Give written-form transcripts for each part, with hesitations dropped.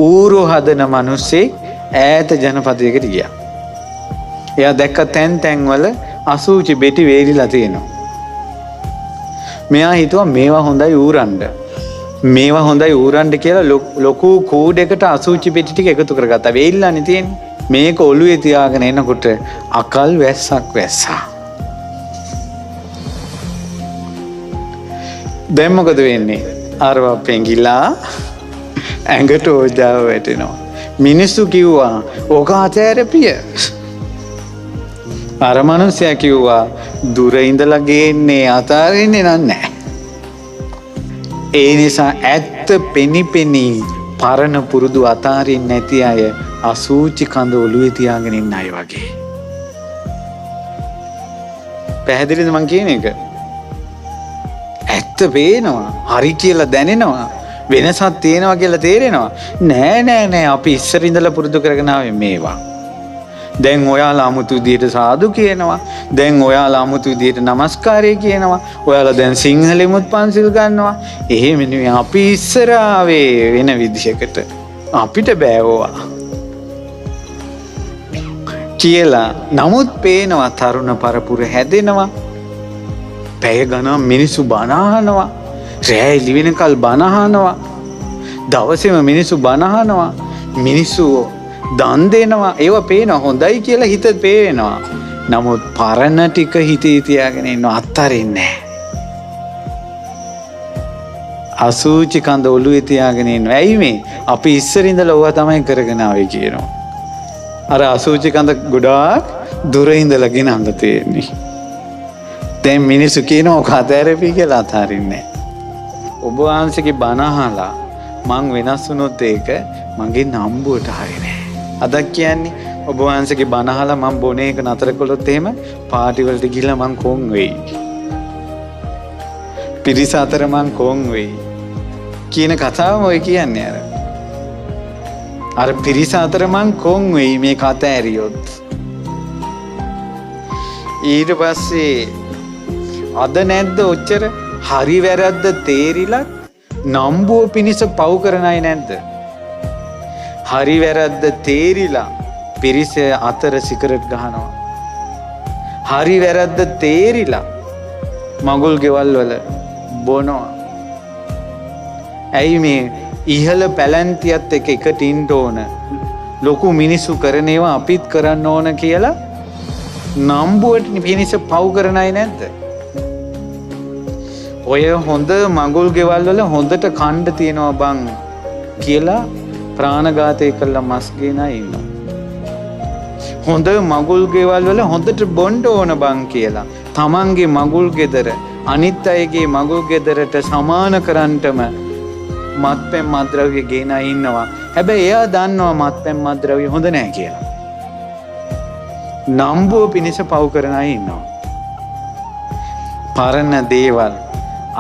ඌරු හදන මිනිස්සේ ඈත ජනපදයකට ගියා. එයා දැක්ක තැන් වල අසූචි බෙටි වේලිලා තියෙනවා. මෙයා හිතුවා මේවා හොඳයි ඌරන්න. මේවා හොඳයි ඌරන්න කියලා ලොකු කූඩයකට අසූචි බෙටි ටික එකතු කරගත්තා. වේලිලානේ තියෙන්නේ. මේක ඔළුවේ තියාගෙන එනකොට අකල් වැස්සක් වැස්සා. දැන් මොකද වෙන්නේ? අරවා පෙඟිලා ඇඟට ඕජාව වැටෙනවා. මිනිස්සු කිව්වා ඕක ආචාර්යපිය. අර මනුස්සයා කිව්වා දුර ඉඳලා ගේන්නේ අතාරින්නේ නැහැ. ඒ නිසා ඇත්ත පෙනි පරණ පුරුදු අතාරින්නේ නැති අය අසූචි කඳ ඔළුවේ තියාගෙන ඉන්න අය වගේ. පැහැදිලිද මං කියන එක? ඇත්ත පේනවා, හරි කියලා දැනෙනවා, වෙනසක් තියෙනවා කියලා තේරෙනවා. නෑ අපි ඉස්සර ඉඳලා පුරුදු කරගෙන ආවේ මේවා. දැන් ඔයාලා 아무තු විදියට සාදු කියනවා. දැන් ඔයාලා 아무තු විදියට নমස්කාරය කියනවා. ඔයාලා දැන් සිංහලෙමුත් පන්සිල් ගන්නවා. එහෙම නෙවෙයි අපි ඉස්සර ආවේ වෙන විදිහකට. අපිට බෑ ඕවා. කියලා නමුත් පේනවා තරුණ පරපුර හැදෙනවා. පැය ගණන් මිනිස්සු බණ අහනවා. රෑ එළි වෙනකල් බණ අහනවා. දවසේම මිනිස්සු බණ අහනවා. මිනිස්සු දන් දෙනවා. ඒව පේනවා හොඳයි කියලා හිත පේනවා. නමුත් පරණ ටික හිතේ තියාගෙන ඉන්න අත්තරින්නේ නැහැ. අසූචි කඳ ඔළුවේ තියාගෙන ඉන්නවා. ඇයි මේ? අපි ඉස්සර ඉඳලා ඕවා තමයි කරගෙන ආවේ කියනවා. අර අසූචි කඳ ගොඩාක් දුර ඉඳලා ගෙනල්ලා තියෙන්නේ. දැන් මිනිස්සු කියනවා ඔක අතෑරපි කියලා අතාරින්නේ නැහැ. ඔබ වහන්සේගේ බණ අහලා මං වෙනස් වුණොත් ඒක මගේ නම්බුවට හරිනේ. අදක් කියන්නේ ඔබ වහන්සේගේ බණ අහලා මං බොනේ එක නතර කළොත් එහෙම පාටි වලට ගිහලා මං කොන් වෙයි. පිරිස අතර මං කොන් වෙයි. කියන කතාවම ඔය කියන්නේ අර පිරිස අතර මං කොන් වෙයි මේ කතා ඇරියොත්. ඊට පස්සේ අද නැද්ද ඔච්චර හරි වැරද්ද තේරිලා නම්බුව පිණිස පව් කරන අය නැද්ද? හරි වැරද්ද තේරිලා පිරිස අතර සිගරට් ගහනවා. හරි වැරද්ද තේරිලා මගුල් ගෙවල් වල බොනවා. ඇයි මේ ඉහළ පැලැන්තියත් එකට ඉන්න ඕන? ලොකු මිනිස්සු කරන ඒවා අපිත් කරන්න ඕන කියලා නම්බුවට පිණිස පව් කරන අය නැද්ද? ඔය හොඳ මගුල් ගෙවල් වල හොඳට කණ්ඩ තියෙනවා බං කියලා ප්‍රාණඝාතය කළා මස් ගෙන ඉන්නවා. හොඳ මගුල් ගෙවල් වල හොඳට බොන්න ඕන බං කියලා තමන්ගේ මගුල් ගෙදර අනිත් අයගේ මගුල් ගෙදරට සමාන කරන්නටම මත්පැන් මත්ද්‍රව්‍ය ගෙන ඉන්නවා. හැබැයි එයා දන්නවා මත්පැන් මත්ද්‍රව්‍ය හොඳ නැහැ කියලා. නම්බුව පිණිස පව් කරන අය ඉන්නවා. පරණ දේවල්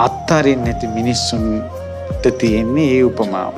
අත්තරින් නැති මිනිස්සුන්ට තියෙන්නේ ඒ උපමාව.